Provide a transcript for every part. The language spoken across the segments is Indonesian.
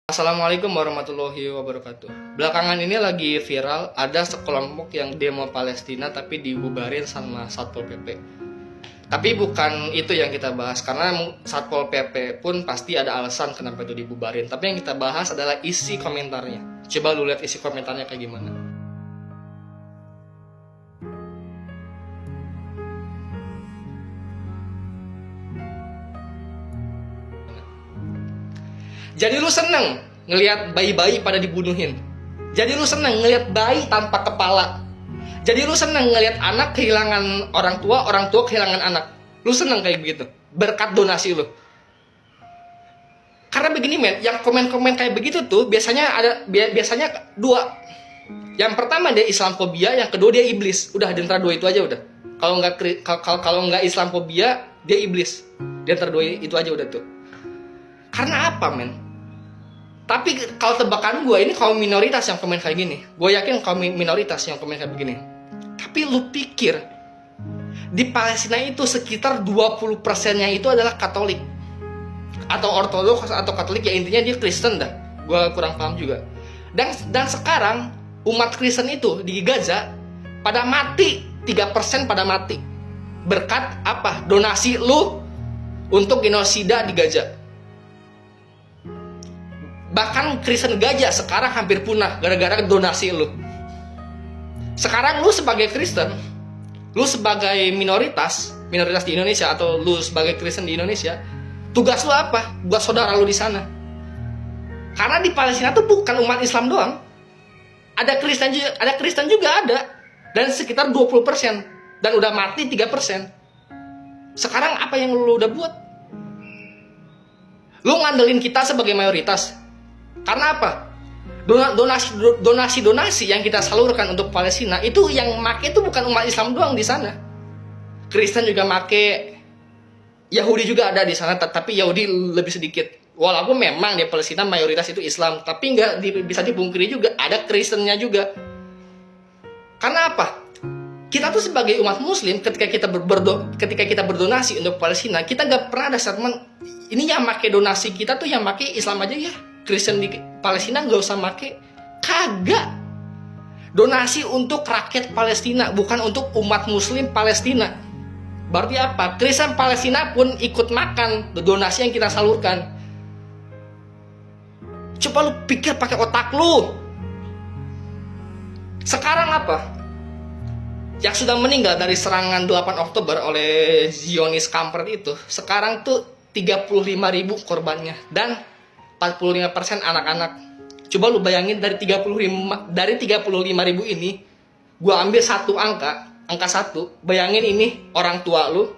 Assalamualaikum warahmatullahi wabarakatuh. Belakangan ini lagi viral ada sekelompok yang demo Palestina tapi dibubarin sama Satpol PP. Tapi bukan itu yang kita bahas karena Satpol PP pun pasti ada alasan kenapa itu dibubarin. Tapi yang kita bahas adalah isi komentarnya. Coba lu lihat isi komentarnya kayak gimana. Jadi lu seneng ngelihat bayi-bayi pada dibunuhin. Jadi lu seneng ngelihat bayi tanpa kepala. Jadi lu seneng ngelihat anak kehilangan orang tua kehilangan anak. Lu seneng kayak begitu, berkat donasi lu. Karena begini men, yang komen-komen kayak begitu tuh biasanya dua. Yang pertama dia Islamfobia, yang kedua dia iblis. Udah di antara dua itu aja udah. Kalau nggak Islamfobia, dia iblis. Di antara dua itu aja udah tuh. Karena apa men? Tapi kalau tebakan gue ini kaum minoritas yang komen kayak gini. Gue yakin kaum minoritas yang komen kayak begini. Tapi lu pikir di Palestina itu sekitar 20%-nya itu adalah Katolik atau Ortodoks atau Katolik, ya intinya dia Kristen dah. Gue kurang paham juga. Dan sekarang umat Kristen itu di Gaza pada mati, 3% pada mati. Berkat apa? Donasi lu untuk genosida di Gaza. Bahkan Kristen Gaza sekarang hampir punah gara-gara donasi lu. Sekarang lu sebagai Kristen, lu sebagai minoritas di Indonesia atau lu sebagai Kristen di Indonesia, tugas lu apa? Buat saudara lu di sana. Karena di Palestina tuh bukan umat Islam doang. Ada Kristen juga ada. Dan sekitar 20%. Dan udah mati 3%. Sekarang apa yang lu udah buat? Lu ngandelin kita sebagai mayoritas. Karena apa? Donasi yang kita salurkan untuk Palestina itu yang make itu bukan umat Islam doang di sana. Kristen juga make, Yahudi juga ada di sana, tapi Yahudi lebih sedikit. Walaupun memang di Palestina mayoritas itu Islam, tapi nggak bisa dipungkiri juga ada Kristennya juga. Karena apa? Kita tuh sebagai umat Muslim ketika kita berdonasi untuk Palestina, kita nggak pernah ada statement ini yang make donasi kita tuh yang make Islam aja ya. Kristen di Palestina nggak usah make. Kagak. Donasi untuk rakyat Palestina, bukan untuk umat Muslim Palestina. Berarti apa? Kristen Palestina pun ikut makan donasi yang kita salurkan. Coba lu pikir pakai otak lu. Sekarang apa? Yang sudah meninggal dari serangan 8 Oktober oleh Zionis kampret itu, sekarang tuh 35.000 korbannya. Dan 45% anak-anak. Coba lu bayangin dari 35.000 ini, gua ambil satu angka 1. Bayangin ini orang tua lu,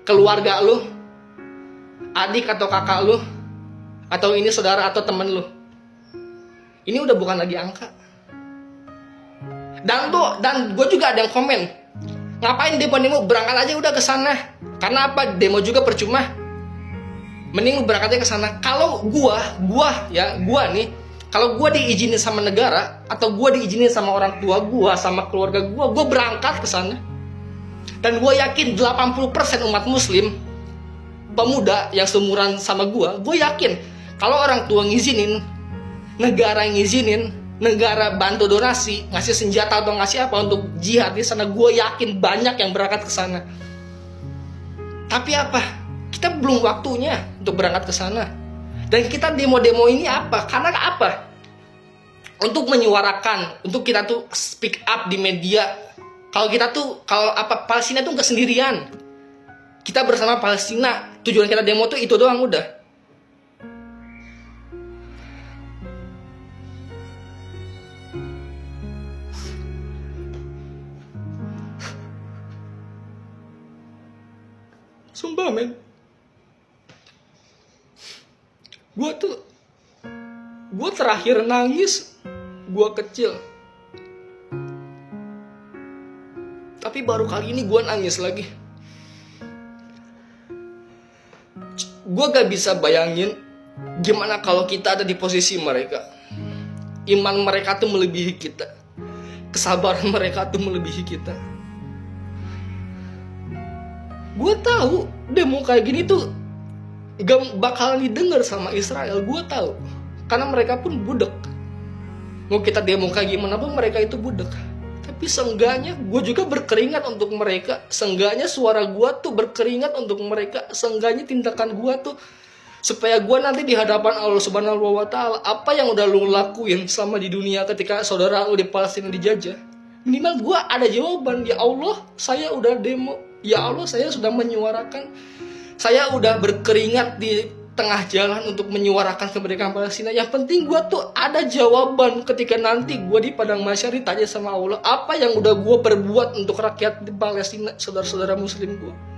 keluarga lu, adik atau kakak lu, atau ini saudara atau temen lu. Ini udah bukan lagi angka. Dan gue juga ada yang komen, ngapain demo berangkat aja udah ke sana. Karena apa? Demo juga percuma. Mending lu berangkat aja ke sana. Kalau gua nih, kalau gua diizinin sama negara atau gua diizinin sama orang tua gua, sama keluarga gua berangkat ke sana. Dan gua yakin 80% umat Muslim pemuda yang seumuran sama gua yakin kalau orang tua ngizinin, negara ngizinin, negara bantu donasi, ngasih senjata atau ngasih apa untuk jihad di sana, gua yakin banyak yang berangkat ke sana. Tapi apa? Kita belum waktunya untuk berangkat ke sana. Dan kita demo-demo ini apa? Karena apa? Untuk menyuarakan, untuk kita tuh speak up di media. Kalau Palestina tuh nggak sendirian. Kita bersama Palestina. Tujuan kita demo tuh itu doang udah. Sumpah men. Gue terakhir nangis gue kecil, tapi baru kali ini gue nangis lagi. Gue gak bisa bayangin gimana kalau kita ada di posisi mereka. Iman mereka tuh melebihi kita, kesabaran mereka tuh melebihi kita. Gue tahu demo kayak gini tuh gak bakalan didengar sama Israel, gue tahu. Karena mereka pun budak. Mau kita demo kayak gimana pun mereka itu budak. Tapi seenggaknya gue juga berkeringat untuk mereka. Seenggaknya suara gue tuh berkeringat untuk mereka. Seenggaknya tindakan gue tuh supaya gue nanti di hadapan Allah Subhanahu wa Ta'ala, apa yang udah lu lakuin selama di dunia ketika saudara lu di Palestina dijajah, minimal gue ada jawaban. Ya Allah, saya udah demo. Ya Allah, saya sudah menyuarakan. Saya udah berkeringat di tengah jalan untuk menyuarakan kemerdekaan Palestina. Yang penting gue tuh ada jawaban ketika nanti gue di padang mahsyar ditanya sama Allah, apa yang udah gue perbuat untuk rakyat di Palestina, saudara-saudara muslim gue.